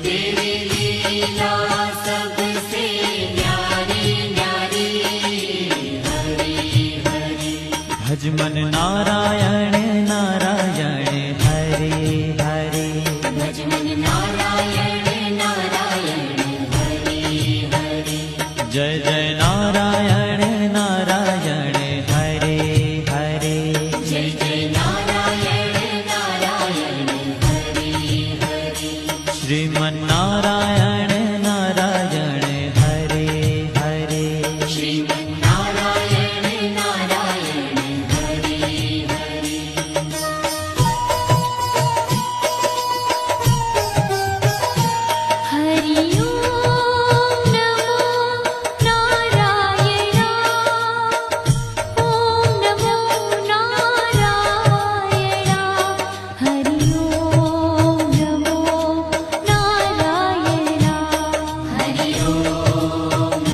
तेरी लीला सबसे न्यारी न्यारी। हरि हरि भज मन नारायण नारायण हरे हरे। भज मन नारायण नारायण हरि हरि। जय जय नारायण नारायण हरे हरे। जय जय नारायण नारायण हरि हरि। श्रीमन नारायण नारायण हरे हरे। श्रीमन नारायण नारायण हरि हरि। हरि ओम नमो नारायण। ओम नमो नारायण। हरि ओम नमो नारायण। हरि ओम